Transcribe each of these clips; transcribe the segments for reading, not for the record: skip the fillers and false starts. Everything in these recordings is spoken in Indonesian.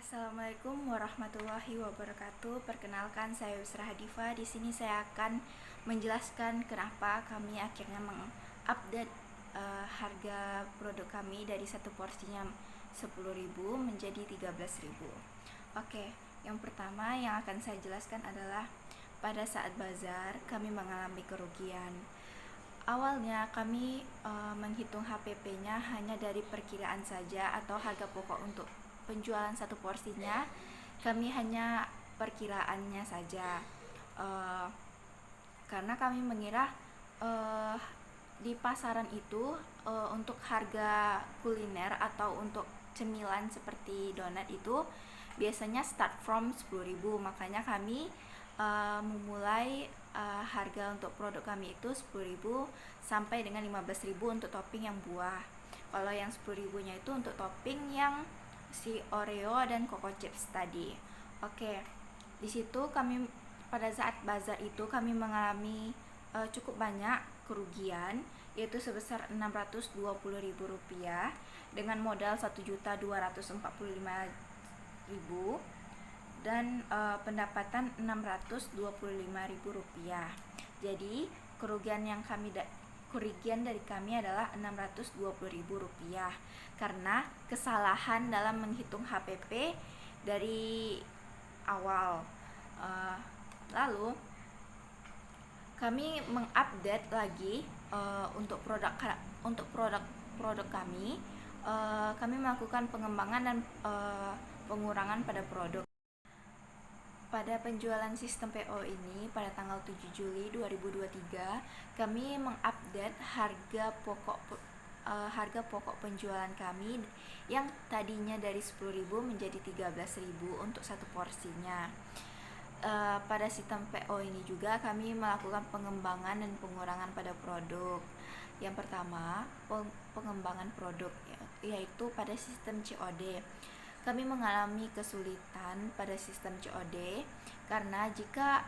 Assalamualaikum warahmatullahi wabarakatuh. Perkenalkan, saya Yusra Hadifa. Di sini saya akan menjelaskan kenapa kami akhirnya mengupdate harga produk kami dari satu porsinya 10.000 menjadi 13.000. Oke, yang pertama yang akan saya jelaskan adalah pada saat bazar kami mengalami kerugian. Awalnya kami menghitung HPP-nya hanya dari perkiraan saja atau harga pokok untuk penjualan satu porsinya. Kami hanya perkiraannya saja, karena kami mengira di pasaran itu untuk harga kuliner atau untuk cemilan seperti donat itu biasanya start from 10.000. Makanya kami memulai harga untuk produk kami itu 10.000 sampai dengan 15.000 untuk topping yang buah. Kalau yang 10.000 nya itu untuk topping yang si Oreo dan Coco Chips tadi. Oke, di situ kami pada saat bazar itu kami mengalami cukup banyak kerugian, yaitu sebesar Rp620.000 dengan modal Rp1.245.000 dan pendapatan Rp625.000. Jadi kerugian dari kami adalah Rp620.000 karena kesalahan dalam menghitung HPP dari awal. Lalu kami mengupdate lagi untuk produk kami. Kami melakukan pengembangan dan pengurangan pada produk. Pada penjualan sistem PO ini pada tanggal 7 Juli 2023 kami mengupdate harga pokok penjualan kami yang tadinya dari 10.000 menjadi 13.000 untuk satu porsinya. Pada sistem PO ini juga kami melakukan pengembangan dan pengurangan pada produk. Yang pertama, pengembangan produk, yaitu pada sistem COD. Kami mengalami kesulitan pada sistem COD karena jika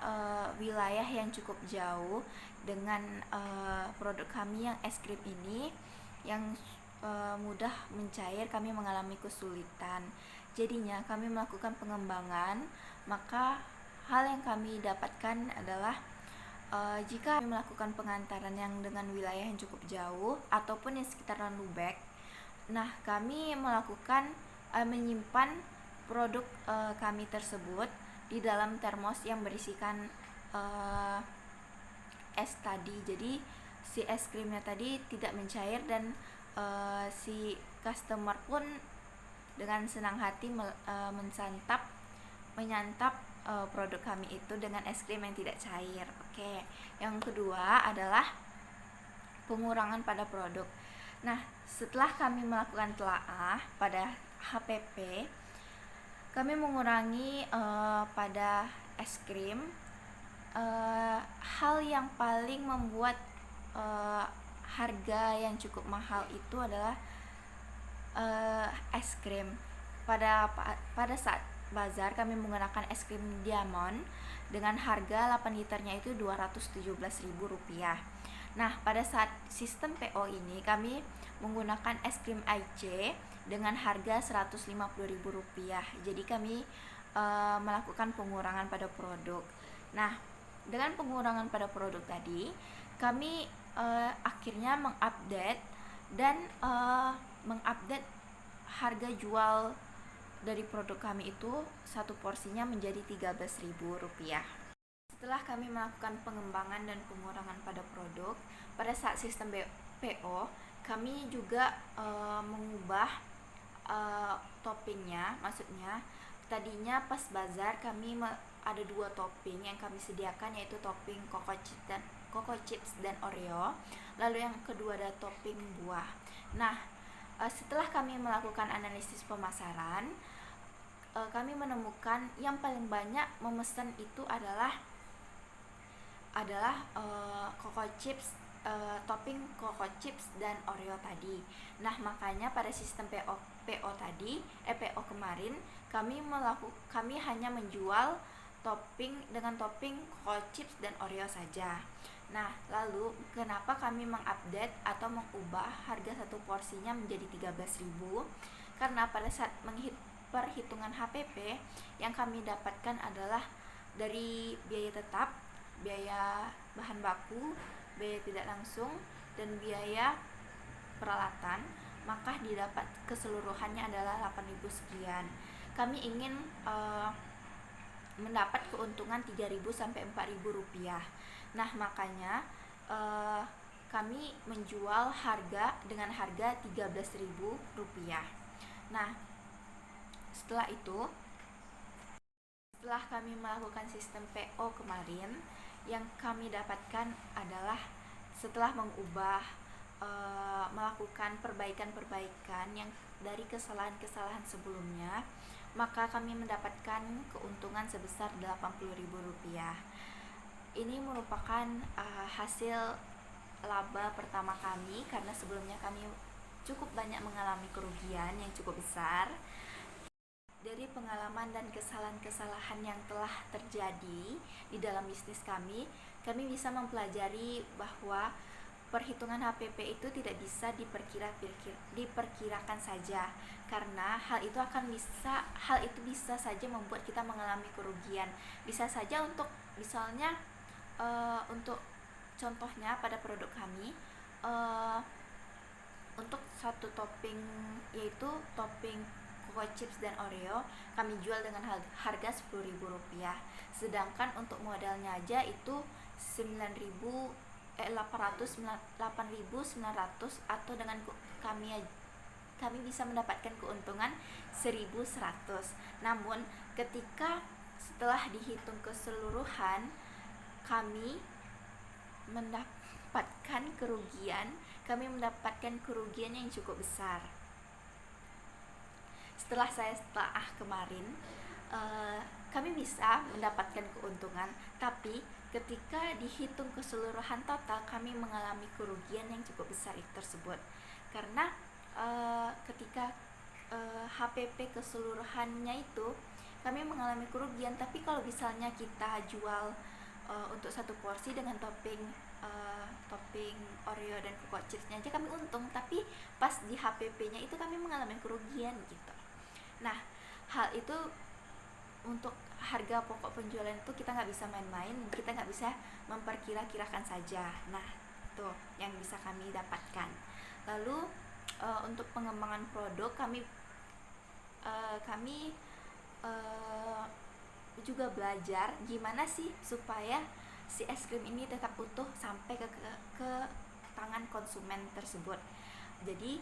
wilayah yang cukup jauh dengan produk kami yang es krim ini yang mudah mencair, kami mengalami kesulitan. Jadinya kami melakukan pengembangan, maka hal yang kami dapatkan adalah jika kami melakukan pengantaran yang dengan wilayah yang cukup jauh ataupun yang sekitaran Lubek, nah kami melakukan menyimpan produk kami tersebut di dalam termos yang berisikan es tadi. Jadi si es krimnya tadi tidak mencair dan si customer pun dengan senang hati menyantap produk kami itu dengan es krim yang tidak cair. Oke. Yang kedua adalah pengurangan pada produk. Nah, setelah kami melakukan telaah pada HPP, kami mengurangi pada es krim. Hal yang paling membuat harga yang cukup mahal itu adalah es krim. Pada saat bazar kami menggunakan es krim Diamond dengan harga 8 liternya itu Rp217.000. Nah, pada saat sistem PO ini kami menggunakan es krim IC dengan harga Rp150.000. Jadi kami melakukan pengurangan pada produk. Nah, dengan pengurangan pada produk tadi, kami akhirnya mengupdate harga jual dari produk kami itu satu porsinya menjadi Rp13.000. Setelah kami melakukan pengembangan dan pengurangan pada produk, pada saat sistem PO, kami juga mengubah toppingnya. Maksudnya, tadinya pas bazar kami ada 2 topping yang kami sediakan, yaitu topping Coco Chips dan Oreo. Lalu yang kedua ada topping buah. Nah, setelah kami melakukan analisis pemasaran, kami menemukan yang paling banyak memesan itu adalah Coco Chips, topping Coco Chips dan Oreo tadi. Nah, makanya pada sistem PO kemarin kami hanya menjual topping Coco Chips dan Oreo saja. Nah, lalu kenapa kami mengupdate atau mengubah harga satu porsinya menjadi 13.000? Karena pada saat perhitungan HPP yang kami dapatkan adalah dari biaya tetap, biaya bahan baku, biaya tidak langsung, dan biaya peralatan, maka didapat keseluruhannya adalah 8.000 sekian. Kami ingin mendapat keuntungan 3.000 sampai 4.000 rupiah. Nah, makanya kami menjual dengan harga 13.000 rupiah. Nah, setelah kami melakukan sistem PO kemarin, yang kami dapatkan adalah setelah melakukan perbaikan-perbaikan yang dari kesalahan-kesalahan sebelumnya, maka kami mendapatkan keuntungan sebesar 80.000 rupiah. Ini merupakan hasil laba pertama kami, karena sebelumnya kami cukup banyak mengalami kerugian yang cukup besar. Dari pengalaman dan kesalahan-kesalahan yang telah terjadi di dalam bisnis kami bisa mempelajari bahwa perhitungan HPP itu tidak bisa diperkirakan saja, karena hal itu bisa saja membuat kita mengalami kerugian. Bisa saja untuk misalnya untuk contohnya pada produk kami, untuk satu topping, yaitu topping Coco Chips dan Oreo, kami jual dengan harga 10.000 rupiah. Sedangkan untuk modalnya aja itu 8.900, atau dengan kami bisa mendapatkan keuntungan 1.100. Namun ketika setelah dihitung keseluruhan, kami mendapatkan kerugian yang cukup besar. Setelah saya telah kemarin, kami bisa mendapatkan keuntungan, tapi ketika dihitung keseluruhan total, kami mengalami kerugian yang cukup besar tersebut. Karena ketika HPP keseluruhannya itu kami mengalami kerugian, tapi kalau misalnya kita jual untuk satu porsi dengan topping Oreo dan Coco Chipsnya aja kami untung, tapi pas di HPP-nya itu kami mengalami kerugian gitu. Nah, hal itu untuk harga pokok penjualan itu kita nggak bisa main-main, kita nggak bisa memperkira-kirakan saja. Nah, itu yang bisa kami dapatkan. Lalu untuk pengembangan produk kami juga belajar gimana sih supaya si es krim ini tetap utuh sampai ke tangan konsumen tersebut. Jadi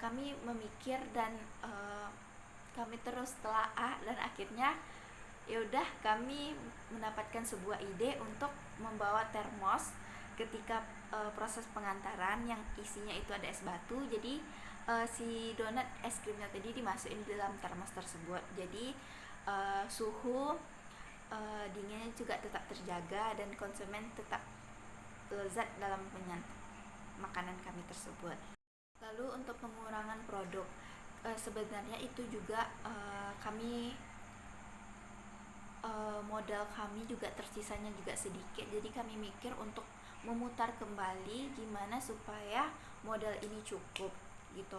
kami memikir dan kami terus telaah, dan akhirnya yaudah kami mendapatkan sebuah ide untuk membawa termos ketika proses pengantaran yang isinya itu ada es batu. Jadi si donat es krimnya tadi dimasukin di dalam termos tersebut. Jadi suhu dinginnya juga tetap terjaga dan konsumen tetap lezat dalam menyantap makanan kami tersebut. Lalu untuk pengurangan produk, sebenarnya itu juga modal kami juga tersisanya juga sedikit. Jadi kami mikir untuk memutar kembali gimana supaya modal ini cukup gitu.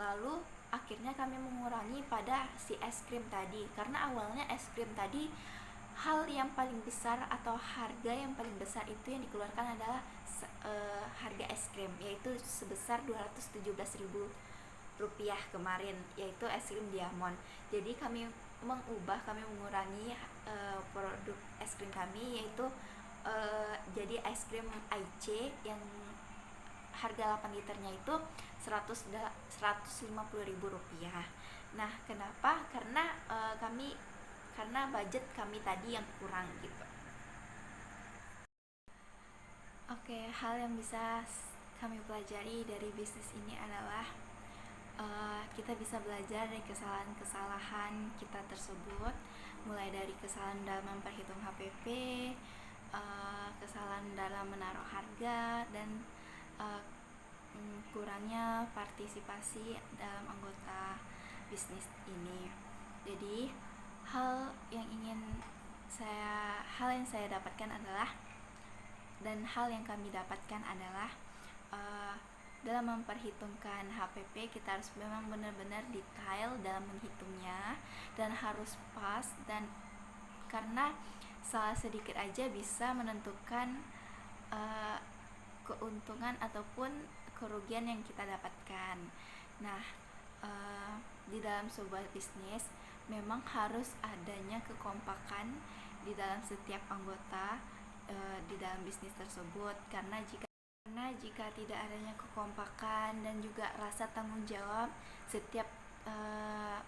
Lalu akhirnya kami mengurangi pada si es krim tadi, karena awalnya es krim tadi hal yang paling besar atau harga yang paling besar itu yang dikeluarkan adalah harga es krim, yaitu sebesar 217.000 rupiah kemarin, yaitu es krim diamond. Jadi kami mengurangi produk es krim kami, yaitu jadi es krim IC yang harga 8 liternya itu 150.000 rupiah. Nah, kenapa? Karena budget kami tadi yang kurang gitu. Oke, hal yang bisa kami pelajari dari bisnis ini adalah kita bisa belajar dari kesalahan-kesalahan kita tersebut, mulai dari kesalahan dalam memperhitung HPP, kesalahan dalam menaruh harga, dan kurangnya partisipasi dalam anggota bisnis ini. Jadi hal yang saya dapatkan adalah, dan hal yang kami dapatkan adalah dalam memperhitungkan HPP kita harus memang benar-benar detail dalam menghitungnya dan harus pas, dan karena salah sedikit aja bisa menentukan keuntungan ataupun kerugian yang kita dapatkan. Nah, di dalam sebuah bisnis memang harus adanya kekompakan di dalam setiap anggota di dalam bisnis tersebut, karena jika tidak adanya kekompakan dan juga rasa tanggung jawab setiap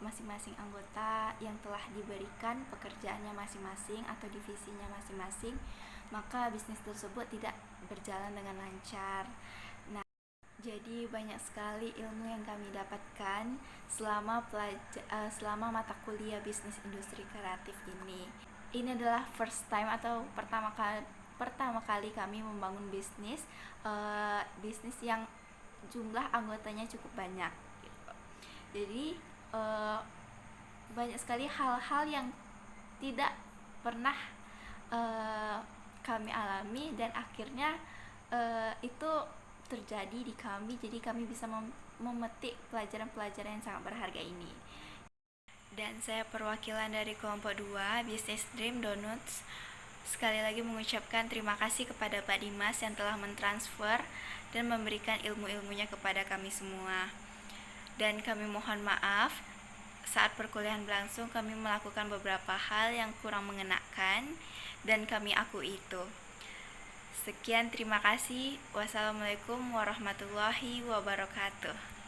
masing-masing anggota yang telah diberikan pekerjaannya masing-masing atau divisinya masing-masing, maka bisnis tersebut tidak berjalan dengan lancar. Nah, jadi banyak sekali ilmu yang kami dapatkan selama mata kuliah bisnis industri kreatif ini. Ini adalah first time atau pertama kali kami membangun bisnis yang jumlah anggotanya cukup banyak gitu. Jadi banyak sekali hal-hal yang tidak pernah kami alami dan akhirnya itu terjadi di kami. Jadi kami bisa memetik pelajaran-pelajaran yang sangat berharga ini. Dan saya perwakilan dari kelompok 2 Business Dream Donuts sekali lagi mengucapkan terima kasih kepada Pak Dimas yang telah mentransfer dan memberikan ilmu-ilmunya kepada kami semua. Dan kami mohon maaf saat perkuliahan berlangsung kami melakukan beberapa hal yang kurang mengenakan dan kami akui itu. Sekian, terima kasih. Wassalamualaikum warahmatullahi wabarakatuh.